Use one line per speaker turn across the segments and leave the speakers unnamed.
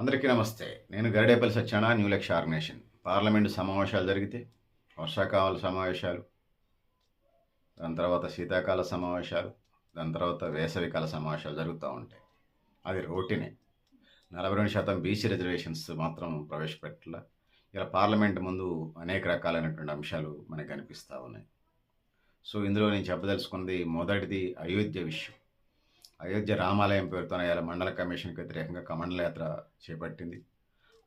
అందరికీ నమస్తే. నేను Garidepalli Satyanarayana, new Lakshya organisation. Parliament సమావేశాలు జరిగితే, వర్షాకాల సమావేశాలు, దాని తర్వాత శీతాకాల సమావేశాలు, దాని తర్వాత వేసవికాల సమావేశాలు జరుగుతూ ఉంటాయి. అది రొటీనే. 42% బీసీ రిజర్వేషన్స్ మాత్రం ప్రవేశపెట్టలా. ఇలా పార్లమెంటు ముందు అనేక రకాలైనటువంటి అంశాలు మనకు కనిపిస్తూ ఉన్నాయి. సో, ఇందులో నేను చెప్పదలుచుకున్నది మొదటిది అయోధ్య విషయం. అయోధ్య రామాలయం పేరుతో ఇవాళ మండల కమిషన్కి వ్యతిరేకంగా కమండల యాత్ర చేపట్టింది.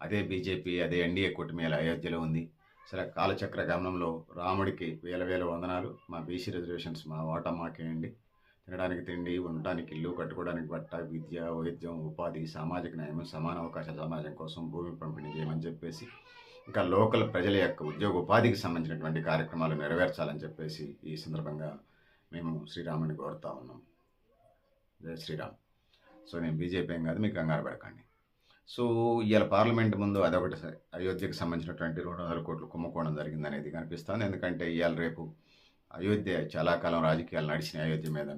అదే బీజేపీ, అదే ఎన్డీఏ కూటమి ఇలా అయోధ్యలో ఉంది. సరే, కాలచక్ర గమనంలో రాముడికి వేల వేల వందనాలు. మా బీసీ రిజర్వేషన్స్ మా వాటా మాకేయండి. తినడానికి తిండి, ఉండటానికి ఇల్లు, కట్టుకోవడానికి బట్ట, విద్య, వైద్యం, ఉపాధి, సామాజిక న్యాయం, సమాన అవకాశ సమాజం కోసం భూమి పంపిణీ చేయమని చెప్పేసి, ఇంకా లోకల్ ప్రజల యొక్క ఉద్యోగ ఉపాధికి సంబంధించినటువంటి కార్యక్రమాలు నెరవేర్చాలని చెప్పేసి ఈ సందర్భంగా మేము శ్రీరాముని కోరుతా ఉన్నాం. జై శ్రీరామ్. సో, నేను బీజేపీ ఏం కాదు, మీకు కంగారు పడకండి. సో, ఇవాళ పార్లమెంట్ ముందు అదొకటి అయోధ్యకు సంబంధించినటువంటి 200 కోట్ల కుంభకోణం జరిగిందనేది కనిపిస్తుంది. ఎందుకంటే ఇవాళ రేపు అయోధ్య చాలా కాలం రాజకీయాలు నడిచిన అయోధ్య మీద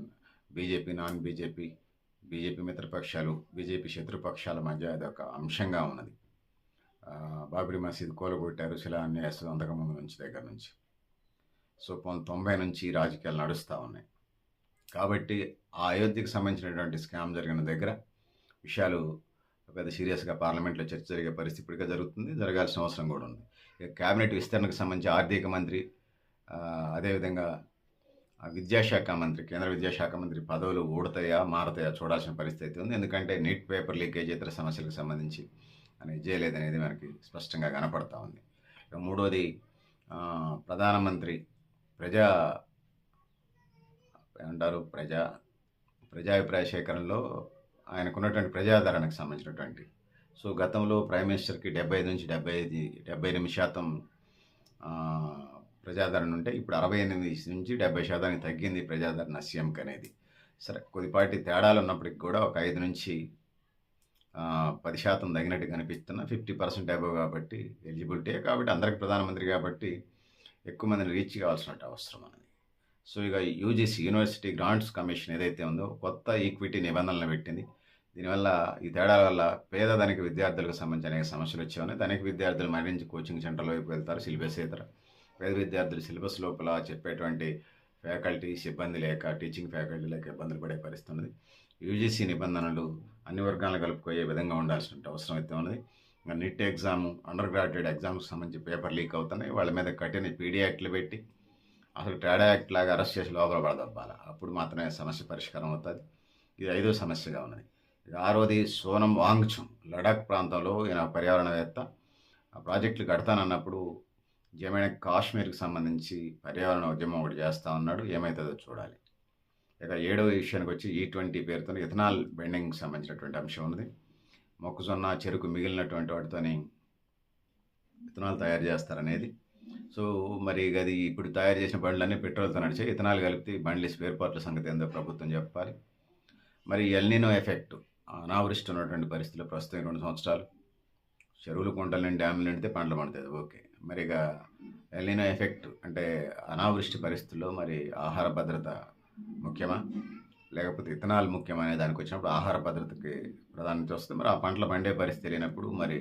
బీజేపీ, నాన్ బీజేపీ, బీజేపీ మిత్రపక్షాలు, బీజేపీ శత్రుపక్షాల మధ్య అదొక అంశంగా ఉన్నది. బాబ్రీ మసీద్ కూలగొట్టారు, శిలాన్యాసం అంతకుముందు నుంచి దగ్గర నుంచి. సో, 90 నుంచి రాజకీయాలు నడుస్తూ ఉన్నాయి. కాబట్టి ఆ అయోధ్యకు సంబంధించినటువంటి స్కామ్ జరిగిన దగ్గర విషయాలు పెద్ద సీరియస్గా పార్లమెంట్లో చర్చ జరిగే పరిస్థితి ఇప్పటికే జరుగుతుంది, జరగాల్సిన అవసరం కూడా ఉంది. ఇక క్యాబినెట్ విస్తరణకు సంబంధించి ఆర్థిక మంత్రి, అదేవిధంగా విద్యాశాఖ మంత్రి, కేంద్ర విద్యాశాఖ మంత్రి పదవులు ఊడతాయా మారతాయా చూడాల్సిన పరిస్థితి ఉంది. ఎందుకంటే నీట్ పేపర్ లీకేజ్ ఇతర సమస్యలకు సంబంధించి అనేది చేయలేదనేది మనకి స్పష్టంగా కనపడతా ఉంది. ఇక మూడోది, ప్రధానమంత్రి ప్రజాభిప్రాయ సేకరణలో ఆయనకున్నటువంటి ప్రజాదరణకు సంబంధించినటువంటి. సో, గతంలో ప్రైమ్ మినిస్టర్కి 75 నుంచి 78% ప్రజాదరణ ఉంటే ఇప్పుడు 68 నుంచి 70% తగ్గింది ప్రజాదరణ సీఎంకి అనేది. సరే, కొద్దిపాటి తేడాలు ఉన్నప్పటికి కూడా ఒక 5 నుంచి 10% తగినట్టు కనిపిస్తున్న 50% అబవ్ కాబట్టి ఎలిజిబిలిటీ కాబట్టి అందరికి ప్రధానమంత్రి కాబట్టి ఎక్కువ మందిని రీచ్ కావాల్సిన అవసరం అనేది. సో, ఇక యూజీసీ యూనివర్సిటీ గ్రాంట్స్ కమిషన్ ఏదైతే ఉందో కొత్త ఈక్విటీ నిబంధనలు పెట్టింది. దీనివల్ల ఈ తేడాల వల్ల పేద ధనిక విద్యార్థులకు సంబంధించి అనేక సమస్యలు వచ్చేవని, ధనిక విద్యార్థులు మరణించి కోచింగ్ సెంటర్ల వైపు వెళ్తారు సిలబస్ ఇతర. పేద విద్యార్థులు సిలబస్ లోపల చెప్పేటువంటి ఫ్యాకల్టీ సిబ్బంది లేక, టీచింగ్ ఫ్యాకల్టీ లేక ఇబ్బందులు పడే పరిస్థితి ఉన్నది. యూజీసీ నిబంధనలు అన్ని వర్గాలను కలుపుకోయే విధంగా ఉండాల్సిన అవసరం అయితే ఉన్నది. ఇంకా నీట్ ఎగ్జామ్, అండర్ గ్రాడ్యుయేట్ ఎగ్జామ్కి సంబంధించి పేపర్ లీక్ అవుతున్నాయి. వాళ్ళ మీద కఠిన పీడీ యాక్ట్లు పెట్టి అసలు ట్రేడ్ యాక్ట్ లాగా అరెస్ట్ చేసి లోపల పడదబ్బాలి. అప్పుడు మాత్రమే సమస్య పరిష్కారం అవుతుంది. ఇది 5వ సమస్యగా ఉన్నది. ఇది 6వది, సోనం వాంగ్చుక్ లడాక్ ప్రాంతంలో ఈయన పర్యావరణవేత్త ఆ ప్రాజెక్టులు కడతానన్నప్పుడు జమ్మూ అండ్ కాశ్మీర్కి సంబంధించి పర్యావరణ ఉద్యమం ఒకటి చేస్తూ ఉన్నాడు. ఏమవుతుందో చూడాలి. ఇక 7వ విషయానికి వచ్చి E20 పేరుతో ఇథనాల్ బెండింగ్కి సంబంధించినటువంటి అంశం ఉన్నది. మొక్కజొన్న, చెరుకు మిగిలినటువంటి వాటితోని ఇథనాల్ తయారు చేస్తారనేది. సో, మరి అది ఇప్పుడు తయారు చేసిన బండ్లన్నీ పెట్రోల్తో నడిచే, ఇథనాల్ కలిపితే బండ్లు స్పేర్ పార్ట్ల సంగతి ఏందో ప్రభుత్వం చెప్పాలి. మరి ఎల్నినో ఎఫెక్ట్, అనావృష్టి ఉన్నటువంటి పరిస్థితుల్లో ప్రస్తుతం 2 సంవత్సరాలు చెరువులు, కుంటలు నిండి, డ్యాములు నిండితే పంటలు పండుతుంది, ఓకే. మరి ఇక ఎల్నినో ఎఫెక్ట్ అంటే అనావృష్టి పరిస్థితుల్లో మరి ఆహార భద్రత ముఖ్యమా లేకపోతే ఇథనాల్ ముఖ్యమా అనే దానికి వచ్చినప్పుడు ఆహార భద్రతకి ప్రాధాన్యత వస్తుంది. మరి ఆ పంటలు పండే పరిస్థితి లేనప్పుడు మరి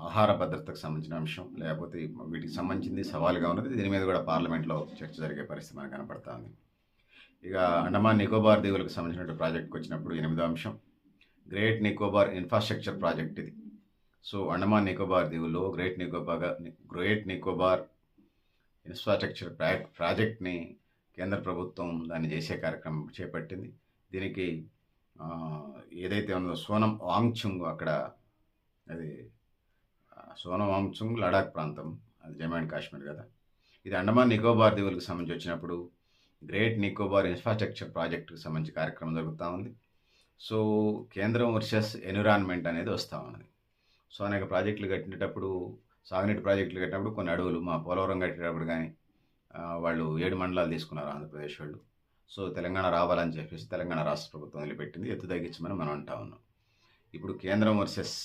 ఆహార భద్రతకు సంబంధించిన అంశం లేకపోతే వీటికి సంబంధించింది సవాలుగా ఉన్నది. దీని మీద కూడా పార్లమెంట్లో చర్చ జరిగే పరిస్థితి మనకు కనపడుతుంది. ఇక అండమాన్ నికోబార్ దీవులకు సంబంధించిన ప్రాజెక్ట్కి వచ్చినప్పుడు 8వ అంశం, గ్రేట్ నికోబార్ ఇన్ఫ్రాస్ట్రక్చర్ ప్రాజెక్ట్ ఇది. సో, అండమాన్ నికోబార్ దీవుల్లో గ్రేట్ నికోబార్ ఇన్ఫ్రాస్ట్రక్చర్ ప్రాజెక్ట్ని కేంద్ర ప్రభుత్వం దాన్ని చేసే కార్యక్రమం చేపట్టింది. దీనికి ఏదైతే ఉందో సోనం వాంగ్చుక్, అక్కడ అది సోనం వాంగ్చుక్ లడాక్ ప్రాంతం, అది జమ్మూ అండ్ కాశ్మీర్ కదా. ఇది అండమాన్ నికోబార్ దీవులకు సంబంధించి వచ్చినప్పుడు గ్రేట్ నికోబార్ ఇన్ఫ్రాస్ట్రక్చర్ ప్రాజెక్టుకు సంబంధించి కార్యక్రమం జరుగుతూ ఉంది. సో, కేంద్రం వర్సెస్ ఎన్విరాన్మెంట్ అనేది వస్తూ ఉన్నది. సో, అనేక ప్రాజెక్టులు కట్టినప్పుడు, సాగునీటి ప్రాజెక్టులు కట్టినప్పుడు కొన్ని అడవులు, మా పోలవరం కట్టేటప్పుడు కానీ వాళ్ళు 7 మండలాలు తీసుకున్నారు ఆంధ్రప్రదేశ్ వాళ్ళు. సో, తెలంగాణ రావాలని చెప్పేసి తెలంగాణ రాష్ట్ర ప్రభుత్వం వదిలిపెట్టింది, ఎత్తు తగ్గించమని మనం అంటా ఉన్నాం. ఇప్పుడు కేంద్రం వర్సెస్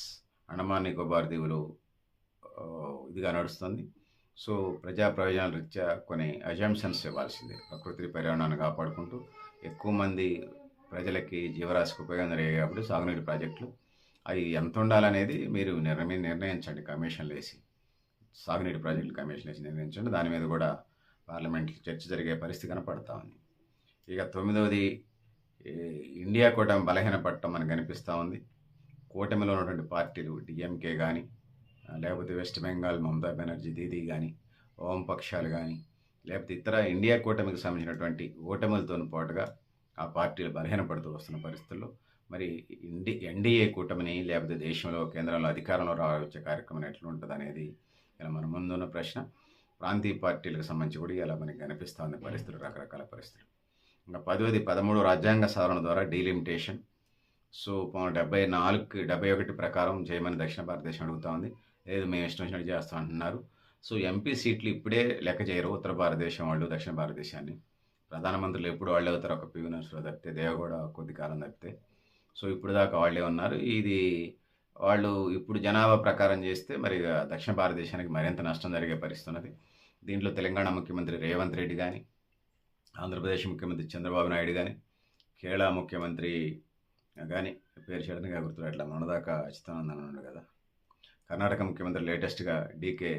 అండమాన్ నికోబార్ దీవులు ఇదిగా నడుస్తుంది. సో, ప్రజా ప్రయోజనాల రీత్యా కొన్ని అజంప్షన్స్ ఇవ్వాల్సిందే. ప్రకృతి పర్యావరణాన్ని కాపాడుకుంటూ ఎక్కువ మంది ప్రజలకి జీవరాశికి ఉపయోగం జరిగాయి కాబట్టి సాగునీటి ప్రాజెక్టులు అవి ఎంత ఉండాలనేది మీరు నిర్ణయించండి. కమిషన్లు వేసి, సాగునీటి ప్రాజెక్టులు కమిషన్ వేసి నిర్ణయించండి. దాని మీద కూడా పార్లమెంట్లో చర్చ జరిగే పరిస్థితి కనపడతా ఉంది. ఇక 9వది, ఇండియా కూటమి బలహీనపడటం మనకు కనిపిస్తూ ఉంది. కూటమిలో ఉన్నటువంటి పార్టీలు డిఎంకే కానీ, లేకపోతే వెస్ట్ బెంగాల్ మమతా బెనర్జీ దీదీ కానీ, వామపక్షాలు కానీ, లేకపోతే ఇతర ఇండియా కూటమికి సంబంధించినటువంటి ఓటములతో పాటుగా ఆ పార్టీలు బలహీనపడుతూ వస్తున్న పరిస్థితుల్లో మరి ఎన్డీఏ కూటమిని, లేకపోతే దేశంలో కేంద్రంలో అధికారంలో రావచ్చే కార్యక్రమం ఎట్లా ఉంటుంది అనేది ఇలా మన ముందున్న ప్రశ్న. ప్రాంతీయ పార్టీలకు సంబంధించి కూడా ఇలా మనకి కనిపిస్తూ ఉంది పరిస్థితులు, రకరకాల పరిస్థితులు. ఇంకా 10వది 13 రాజ్యాంగ సవరణ ద్వారా డీలిమిటేషన్. సో 71 ప్రకారం చేయమని దక్షిణ భారతదేశం అడుగుతూ ఉంది. లేదు మేము ఇష్టం వచ్చినట్టు చేస్తాం అంటున్నారు. సో ఎంపీ సీట్లు ఇప్పుడే లెక్క చేయరు ఉత్తర భారతదేశం వాళ్ళు, దక్షిణ భారతదేశాన్ని. ప్రధానమంత్రులు ఎప్పుడు వాళ్ళే అవుతారు, ఒక పివి నరసింహరావు తప్పితే, దేవగౌడ కొద్ది కాలం తప్పితే. సో ఇప్పుడు దాకా వాళ్ళే ఉన్నారు. ఇది వాళ్ళు ఇప్పుడు జనాభా ప్రకారం చేస్తే మరి దక్షిణ భారతదేశానికి మరింత నష్టం జరిగే పరిస్థితి ఉన్నది. దీంట్లో తెలంగాణ ముఖ్యమంత్రి రేవంత్ రెడ్డి కానీ, ఆంధ్రప్రదేశ్ ముఖ్యమంత్రి చంద్రబాబు నాయుడు కానీ, కేరళ ముఖ్యమంత్రి కానీ, పేరు సడన్గా గుర్తురాట్లా, మొన్నదాకా అచ్యుతానందన్ ఉన్నాడు కదా, కర్ణాటక ముఖ్యమంత్రి లేటెస్ట్గా డీకే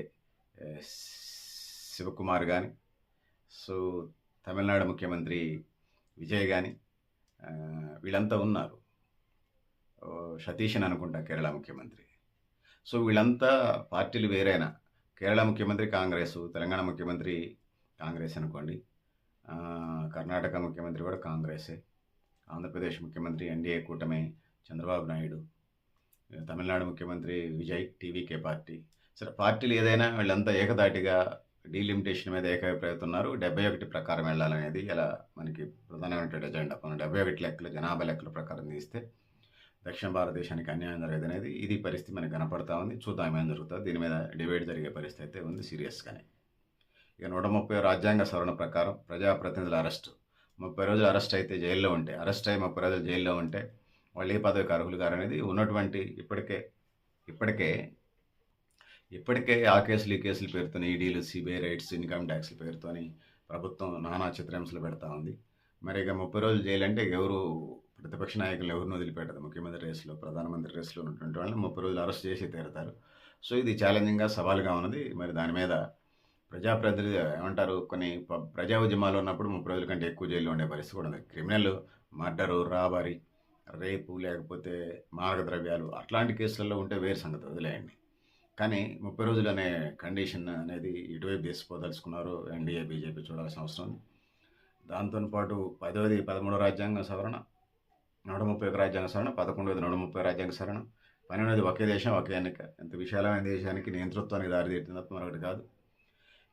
శివకుమార్ కానీ, సో తమిళనాడు ముఖ్యమంత్రి విజయ్ కానీ, వీళ్ళంతా ఉన్నారు. సతీష్ అని అనుకుంటా కేరళ ముఖ్యమంత్రి. సో వీళ్ళంతా పార్టీలు వేరైనా, కేరళ ముఖ్యమంత్రి కాంగ్రెస్, తెలంగాణ ముఖ్యమంత్రి కాంగ్రెస్ అనుకోండి, కర్ణాటక ముఖ్యమంత్రి కూడా కాంగ్రెసే, ఆంధ్రప్రదేశ్ ముఖ్యమంత్రి ఎన్డీఏ కూటమి చంద్రబాబు నాయుడు, తమిళనాడు ముఖ్యమంత్రి విజయ్ టీవీకే పార్టీ. సరే పార్టీలు ఏదైనా వీళ్ళంతా ఏకదాటిగా డీలిమిటేషన్ మీద ఏకాభిప్రాయతున్నారు. 71 ప్రకారం వెళ్ళాలనేది ఇలా మనకి ప్రధానమైన ఎజెండా. మనం 71 లెక్కలు, జనాభా లెక్కల ప్రకారం తీస్తే దక్షిణ భారతదేశానికి అన్యాయం జరగదు అనేది ఇది పరిస్థితి మనకు కనపడతా ఉంది. చూద్దాం ఏం జరుగుతుంది. దీని మీద డిబేట్ జరిగే పరిస్థితి అయితే ఉంది సీరియస్గానే. ఇక 130 రాజ్యాంగ సవరణ ప్రకారం ప్రజాప్రతినిధుల అరెస్టు, 30 రోజులు అరెస్ట్ అయితే జైల్లో ఉంటే, అరెస్ట్ అయ్యి 30 రోజులు జైల్లో ఉంటే వాళ్ళు ఏ పదవికి అర్హులు గారు అనేది ఉన్నటువంటి ఇప్పటికే ఆ కేసులు ఈ కేసుల పేరుతో, ఈడీలు, సిబిఐ రైట్స్, ఇన్కమ్ ట్యాక్స్ల పేరుతోని ప్రభుత్వం నానా చిత్రహింసలు పెడతా ఉంది. మరి ఇక 30 రోజులు జైలు అంటే ఎవరు, ప్రతిపక్ష నాయకులు ఎవరిని వదిలిపెట్టదు. ముఖ్యమంత్రి రేసులో, ప్రధానమంత్రి రేసులో ఉన్నటువంటి వాళ్ళని 30 రోజులు అరెస్ట్ చేసి తీరుతారు. సో ఇది ఛాలెంజింగ్గా, సవాల్గా ఉన్నది. మరి దాని మీద ప్రజాప్రతినిధి ఏమంటారు, కొన్ని ప్రజా ఉద్యమాలు ఉన్నప్పుడు 30 రోజుల కంటే ఎక్కువ జైల్లో ఉండే పరిస్థితి కూడా ఉంది. క్రిమినల్, మర్డరు, రాబరీ, రేపు, లేకపోతే మారక ద్రవ్యాలు అట్లాంటి కేసులలో ఉంటే వేరు సంగతి, వదిలేయండి. కానీ 30 రోజులు అనే కండిషన్ అనేది ఇటువైపు తీసుకోదలుచుకున్నారు ఎన్డీఏ బీజేపీ, చూడాల్సిన అవసరం ఉంది. దాంతోపాటు 10వది 13 రాజ్యాంగ సవరణ, 131 రాజ్యాంగ సవరణ, 11వది 130 రాజ్యాంగ సవరణ, 12వది ఒకే దేశం ఒకే ఎన్నిక. ఎంత విశాలమైన దేశానికి నియంతృత్వానికి దారితీస్తుంది తప్ప మరొకటి కాదు.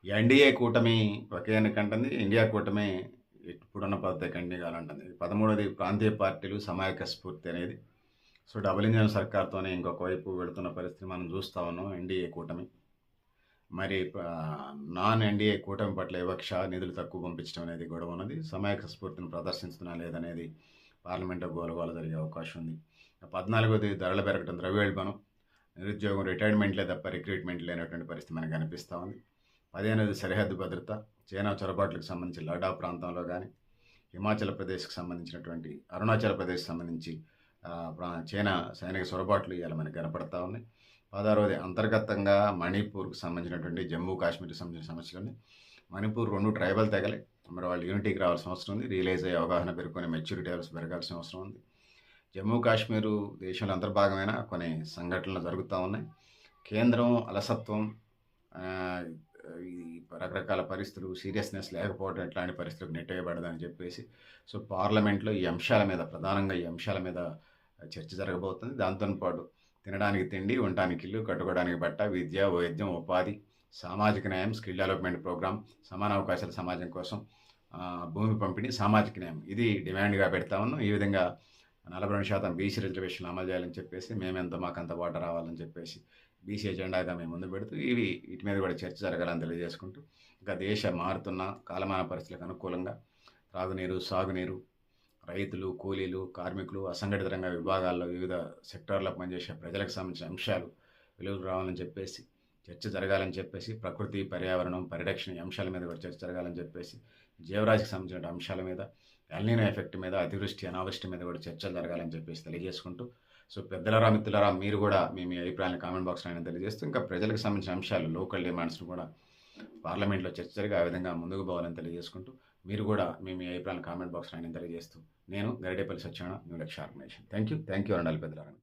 ఎన్డీఏ కూటమి ఒకే ఎన్నిక అంటుంది, ఇండియా కూటమి ఇప్పుడున్న పద్ధతి కంటిన్యూ కావాలంటుంది. 13వది ప్రాంతీయ పార్టీలు సమాయక స్ఫూర్తి అనేది. సో డబుల్ ఇంజన్ సర్కార్తోనే ఇంకొక వైపు వెళుతున్న పరిస్థితి మనం చూస్తూ ఉన్నాం ఎన్డీఏ కూటమి. మరి నాన్ ఎన్డీఏ కూటమి పట్ల వివక్ష, నిధులు తక్కువ పంపించడం అనేది గొడవ ఉన్నది. సమాయక స్ఫూర్తిని ప్రదర్శిస్తున్నా లేదనేది పార్లమెంట్లో గోలగోల జరిగే అవకాశం ఉంది. 14వది ధరలు పెరగడం, ద్రవ్యోల్బణం, నిరుద్యోగం, రిటైర్మెంట్లే తప్ప రిక్రూట్మెంట్ లేనటువంటి పరిస్థితి మనకు కనిపిస్తూ ఉంది. 15వది సరిహద్దు భద్రత, చైనా చొరబాట్లకు సంబంధించి లడాక్ ప్రాంతంలో కానీ, హిమాచల్ ప్రదేశ్కి సంబంధించినటువంటి, అరుణాచల్ ప్రదేశ్కి సంబంధించి చైనా సైనిక చొరబాట్లు ఇవాళ మనకు కనపడతా ఉన్నాయి. 16వది అంతర్గతంగా మణిపూర్కి సంబంధించినటువంటి, జమ్మూ కాశ్మీర్కి సంబంధించిన సమస్యలు ఉన్నాయి. మణిపూర్ 2 ట్రైబల్ తెగలే, మరి వాళ్ళు యూనిటీకి రావాల్సిన అవసరం ఉంది. రియలైజ్ అయ్యే అవగాహన పెరుగుకొని మెచ్యూరిటీ లెవెల్స్ పెరగాల్సిన అవసరం ఉంది. జమ్మూ కాశ్మీరు దేశంలో అంతర్భాగమైన కొన్ని సంఘటనలు జరుగుతూ ఉన్నాయి. కేంద్రం అలసత్వం, రకరకాల పరిస్థితులు, సీరియస్నెస్ లేకపోవడం ఇట్లాంటి పరిస్థితులకు నెట్టేయబడదని చెప్పేసి సో పార్లమెంట్లో ఈ అంశాల మీద, ప్రధానంగా ఈ అంశాల మీద చర్చ జరగబోతుంది. దాంతోపాటు తినడానికి తిండి, ఉండటానికి ఇల్లు, కట్టుకోవడానికి బట్ట, విద్య, వైద్యం, ఉపాధి, సామాజిక న్యాయం, స్కిల్ డెవలప్మెంట్ ప్రోగ్రామ్, సమాన అవకాశాల సమాజం కోసం భూమి పంపిణీ, సామాజిక న్యాయం, ఇది డిమాండ్గా పెడతా ఉన్నాం. ఈ విధంగా 42% బీసీ రిజర్వేషన్లు అమలు చేయాలని చెప్పేసి, మేమెంతో మాకంత వాటా రావాలని చెప్పేసి బీసీ ఎజెండాగా మేము ముందు పెడుతూ వీటి మీద కూడా చర్చ జరగాలని తెలియజేసుకుంటూ, ఇంకా దేశ మారుతున్న కాలమాన పరిస్థితులకు అనుకూలంగా త్రాగునీరు, సాగునీరు, రైతులు, కూలీలు, కార్మికులు, అసంఘటిత రంగ విభాగాల్లో వివిధ సెక్టార్లో పనిచేసే ప్రజలకు సంబంధించిన అంశాలు వెలుగుకు రావాలని చెప్పేసి, చర్చ జరగాలని చెప్పేసి, ప్రకృతి, పర్యావరణం, పరిరక్షణ అంశాల మీద కూడా చర్చ జరగాలని చెప్పేసి, జీవరాశికి సంబంధించిన అంశాల మీద, ఎల్నినో ఎఫెక్ట్ మీద, అతివృష్టి, అనావృష్టి మీద కూడా చర్చలు జరగాలని చెప్పేసి తెలియజేసుకుంటూ సో పెద్దలారా, మిత్రులారా, మీరు కూడా మీ అభిప్రాయాన్ని కామెంట్ బాక్స్‌లో అయినా తెలియజేస్తూ, ఇంకా ప్రజలకు సంబంధించిన అంశాలు, లోకల్ డిమాండ్స్‌ను కూడా పార్లమెంట్‌లో చర్చ జరిగి ఆ విధంగా ముందుకు పోవాలని తెలియజేసుకుంటూ, మీరు కూడా మీ అభిప్రాయాలను కామెంట్ బాక్స్‌లో అయినా తెలియజేస్తూ, నేను Garidepalli Satyanarayana, new Lakshya organisation. Thank you. Thank you అనండాలి పెద్దలారా.